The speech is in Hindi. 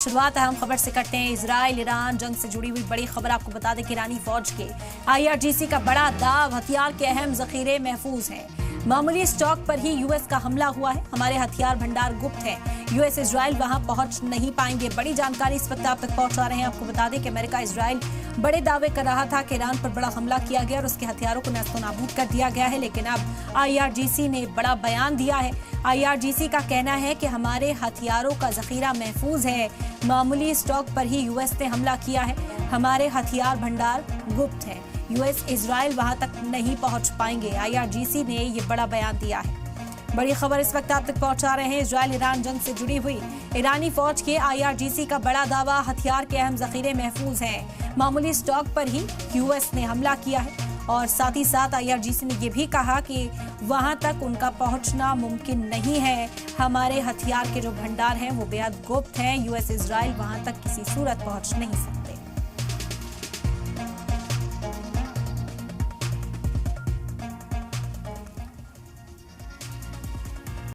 शुरुआत अहम खबर से करते हैं। इजराइल ईरान जंग से जुड़ी हुई बड़ी खबर आपको बता दें कि ईरानी फौज के IRGC का बड़ा दाव, हथियार के अहम जखीरे महफूज हैं। मामूली स्टॉक पर ही यूएस का हमला हुआ है। हमारे हथियार भंडार गुप्त हैं। यूएस इजराइल वहां पहुंच नहीं पाएंगे। बड़ी जानकारी इस वक्त आप तक पहुंचा रहे हैं। आपको बता दें कि अमेरिका इजराइल बड़े दावे कर रहा था कि ईरान पर बड़ा हमला किया गया और उसके हथियारों को नेस्तनाबूद कर दिया गया है, लेकिन अब IRGC ने बड़ा बयान दिया है। IRGC का कहना है कि हमारे हथियारों का जखीरा महफूज है। मामूली स्टॉक पर ही यूएस ने हमला किया है। हमारे हथियार भंडार गुप्त है। यूएस इजराइल वहां तक नहीं पहुंच पाएंगे। IRGC ने ये बड़ा बयान दिया है। बड़ी खबर इस वक्त आप तक पहुंचा रहे हैं। इजराइल ईरान जंग से जुड़ी हुई ईरानी फौज के IRGC का बड़ा दावा, हथियार के अहम जखीरे महफूज हैं। मामूली स्टॉक पर ही यूएस ने हमला किया है और साथ ही साथ IRGC ने यह भी कहा कि वहां तक उनका पहुंचना मुमकिन नहीं है। हमारे हथियार के जो भंडार हैं वो बेहद गुप्त हैं। यूएस इजराइल वहां तक किसी सूरत पहुंच नहीं सकते।